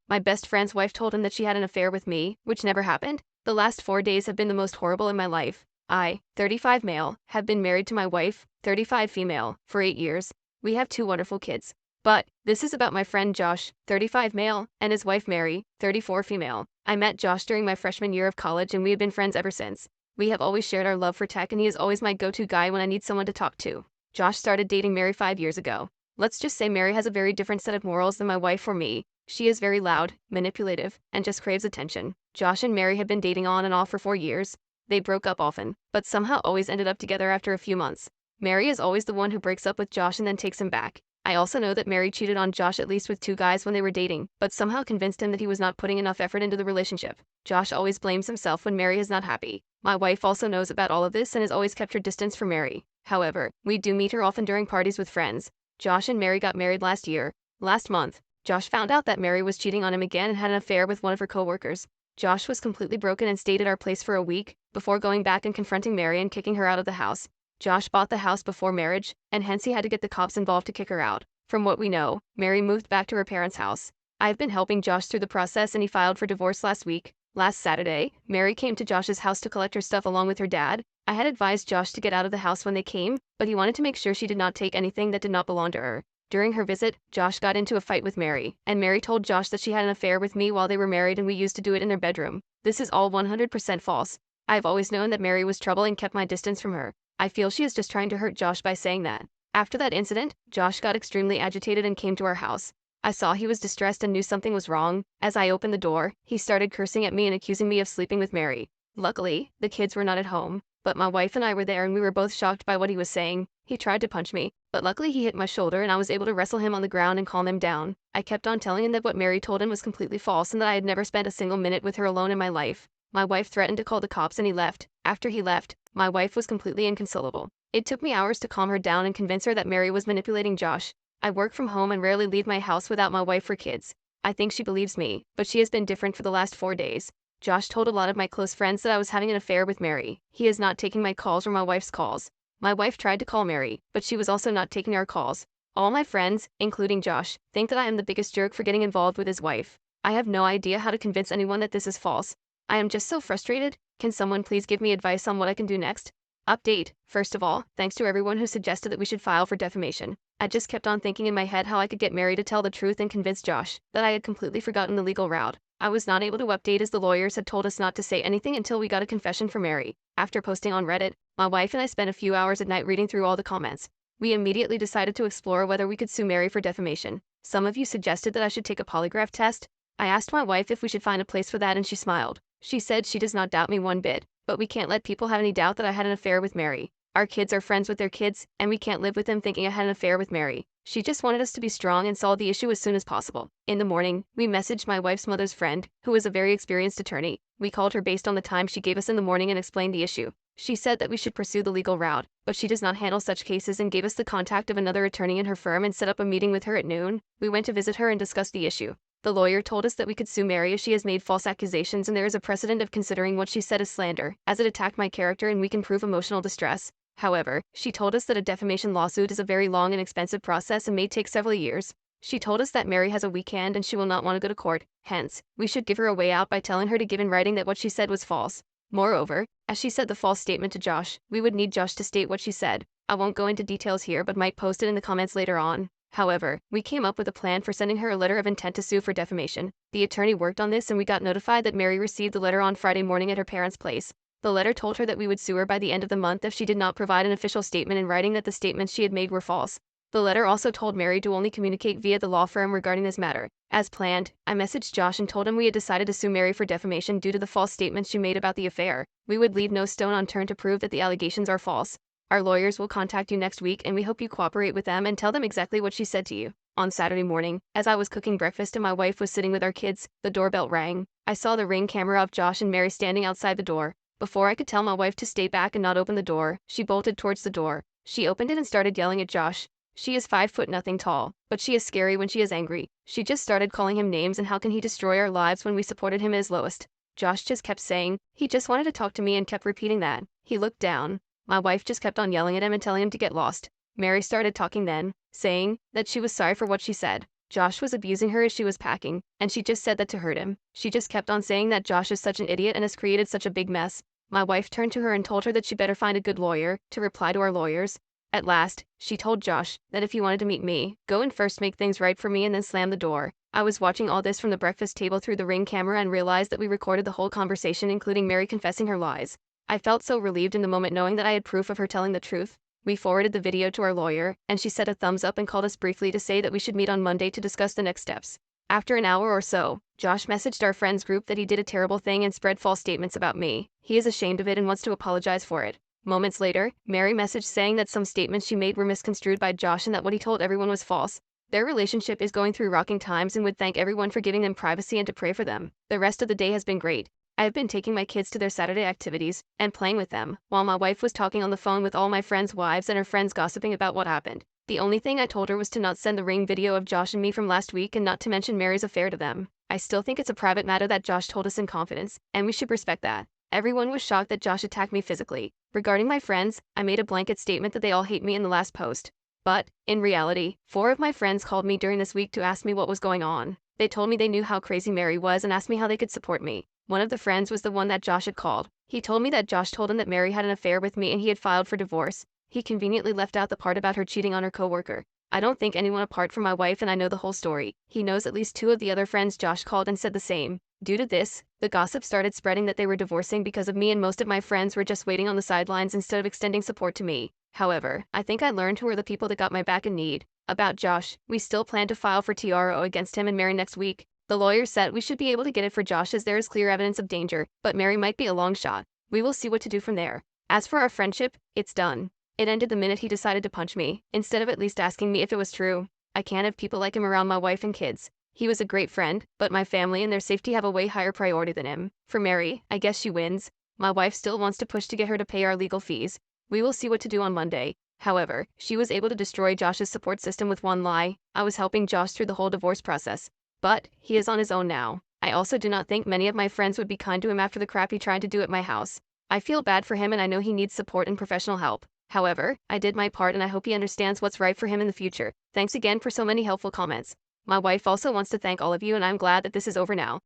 My best friend's wife told him that she had an affair with me, which never happened. The last 4 days have been the most horrible in my life. I, 35 male, have been married to my wife, 35 female, for 8 years. We have 2 wonderful kids. But this is about my friend Josh, 35 male, and his wife Mary, 34 female. I met Josh during my freshman year of college and we have been friends ever since. We have always shared our love for tech and he is always my go-to guy when I need someone to talk to. Josh started dating Mary 5 years ago. Let's just say Mary has a very different set of morals than my wife or me. She is very loud, manipulative, and just craves attention. Josh and Mary have been dating on and off for 4 years. They broke up often, but somehow always ended up together after a few months. Mary is always the one who breaks up with Josh and then takes him back. I also know that Mary cheated on Josh at least with 2 guys when they were dating, but somehow convinced him that he was not putting enough effort into the relationship. Josh always blames himself when Mary is not happy. My wife also knows about all of this and has always kept her distance from Mary. However, we do meet her often during parties with friends. Josh and Mary got married last month. Josh found out that Mary was cheating on him again and had an affair with one of her co-workers. Josh was completely broken and stayed at our place for a week, before going back and confronting Mary and kicking her out of the house. Josh bought the house before marriage, and hence he had to get the cops involved to kick her out. From what we know, Mary moved back to her parents' house. I've been helping Josh through the process and he filed for divorce last week. Last Saturday, Mary came to Josh's house to collect her stuff along with her dad. I had advised Josh to get out of the house when they came, but he wanted to make sure she did not take anything that did not belong to her. During her visit, Josh got into a fight with Mary, and Mary told Josh that she had an affair with me while they were married and we used to do it in their bedroom. This is all 100% false. I've always known that Mary was trouble and kept my distance from her. I feel she is just trying to hurt Josh by saying that. After that incident, Josh got extremely agitated and came to our house. I saw he was distressed and knew something was wrong. As I opened the door, he started cursing at me and accusing me of sleeping with Mary. Luckily, the kids were not at home, but my wife and I were there and we were both shocked by what he was saying. He tried to punch me, but luckily he hit my shoulder and I was able to wrestle him on the ground and calm him down. I kept on telling him that what Mary told him was completely false and that I had never spent a single minute with her alone in my life. My wife threatened to call the cops and he left. After he left, my wife was completely inconsolable. It took me hours to calm her down and convince her that Mary was manipulating Josh. I work from home and rarely leave my house without my wife or kids. I think she believes me, but she has been different for the last 4 days. Josh told a lot of my close friends that I was having an affair with Mary. He is not taking my calls or my wife's calls. My wife tried to call Mary, but she was also not taking our calls. All my friends, including Josh, think that I am the biggest jerk for getting involved with his wife. I have no idea how to convince anyone that this is false. I am just so frustrated. Can someone please give me advice on what I can do next? Update. First of all, thanks to everyone who suggested that we should file for defamation. I just kept on thinking in my head how I could get Mary to tell the truth and convince Josh that I had completely forgotten the legal route. I was not able to update as the lawyers had told us not to say anything until we got a confession from Mary. After posting on Reddit, my wife and I spent a few hours at night reading through all the comments. We immediately decided to explore whether we could sue Mary for defamation. Some of you suggested that I should take a polygraph test. I asked my wife if we should find a place for that and she smiled. She said she does not doubt me one bit, but we can't let people have any doubt that I had an affair with Mary. Our kids are friends with their kids, and we can't live with them thinking I had an affair with Mary. She just wanted us to be strong and solve the issue as soon as possible. In the morning, we messaged my wife's mother's friend, who is a very experienced attorney. We called her based on the time she gave us in the morning and explained the issue. She said that we should pursue the legal route, but she does not handle such cases and gave us the contact of another attorney in her firm and set up a meeting with her at noon. We went to visit her and discussed the issue. The lawyer told us that we could sue Mary as she has made false accusations and there is a precedent of considering what she said as slander, as it attacked my character and we can prove emotional distress. However, she told us that a defamation lawsuit is a very long and expensive process and may take several years. She told us that Mary has a weak hand and she will not want to go to court, hence, we should give her a way out by telling her to give in writing that what she said was false. Moreover, as she said the false statement to Josh, we would need Josh to state what she said. I won't go into details here but might post it in the comments later on. However, we came up with a plan for sending her a letter of intent to sue for defamation. The attorney worked on this and we got notified that Mary received the letter on Friday morning at her parents' place. The letter told her that we would sue her by the end of the month if she did not provide an official statement in writing that the statements she had made were false. The letter also told Mary to only communicate via the law firm regarding this matter. As planned, I messaged Josh and told him we had decided to sue Mary for defamation due to the false statements she made about the affair. We would leave no stone unturned to prove that the allegations are false. Our lawyers will contact you next week and we hope you cooperate with them and tell them exactly what she said to you. On Saturday morning, as I was cooking breakfast and my wife was sitting with our kids, the doorbell rang. I saw the Ring camera of Josh and Mary standing outside the door. Before I could tell my wife to stay back and not open the door, she bolted towards the door. She opened it and started yelling at Josh. She is 5'0" tall, but she is scary when she is angry. She just started calling him names and how can he destroy our lives when we supported him at his lowest. Josh just kept saying, he just wanted to talk to me and kept repeating that. He looked down. My wife just kept on yelling at him and telling him to get lost. Mary started talking then, saying that she was sorry for what she said. Josh was abusing her as she was packing, and she just said that to hurt him. She just kept on saying that Josh is such an idiot and has created such a big mess. My wife turned to her and told her that she better find a good lawyer to reply to our lawyers. At last, she told Josh that if he wanted to meet me, go and first make things right for me and then slam the door. I was watching all this from the breakfast table through the Ring camera and realized that we recorded the whole conversation, including Mary confessing her lies. I felt so relieved in the moment knowing that I had proof of her telling the truth. We forwarded the video to our lawyer, and she set a thumbs up and called us briefly to say that we should meet on Monday to discuss the next steps. After an hour or so, Josh messaged our friends group that he did a terrible thing and spread false statements about me. He is ashamed of it and wants to apologize for it. Moments later, Mary messaged saying that some statements she made were misconstrued by Josh and that what he told everyone was false. Their relationship is going through rocking times and would thank everyone for giving them privacy and to pray for them. The rest of the day has been great. I have been taking my kids to their Saturday activities and playing with them, while my wife was talking on the phone with all my friends' wives and her friends gossiping about what happened. The only thing I told her was to not send the Ring video of Josh and me from last week and not to mention Mary's affair to them. I still think it's a private matter that Josh told us in confidence, and we should respect that. Everyone was shocked that Josh attacked me physically. Regarding my friends, I made a blanket statement that they all hate me in the last post. But, in reality, 4 of my friends called me during this week to ask me what was going on. They told me they knew how crazy Mary was and asked me how they could support me. One of the friends was the one that Josh had called. He told me that Josh told him that Mary had an affair with me and he had filed for divorce. He conveniently left out the part about her cheating on her coworker. I don't think anyone apart from my wife and I know the whole story. He knows at least 2 of the other friends Josh called and said the same. Due to this, the gossip started spreading that they were divorcing because of me, and most of my friends were just waiting on the sidelines instead of extending support to me. However, I think I learned who are the people that got my back in need. About Josh, we still plan to file for TRO against him and Mary next week. The lawyer said we should be able to get it for Josh as there is clear evidence of danger, but Mary might be a long shot. We will see what to do from there. As for our friendship, it's done. It ended the minute he decided to punch me, instead of at least asking me if it was true. I can't have people like him around my wife and kids. He was a great friend, but my family and their safety have a way higher priority than him. For Mary, I guess she wins. My wife still wants to push to get her to pay our legal fees. We will see what to do on Monday. However, she was able to destroy Josh's support system with one lie. I was helping Josh through the whole divorce process. But, he is on his own now. I also do not think many of my friends would be kind to him after the crap he tried to do at my house. I feel bad for him and I know he needs support and professional help. However, I did my part and I hope he understands what's right for him in the future. Thanks again for so many helpful comments. My wife also wants to thank all of you and I'm glad that this is over now.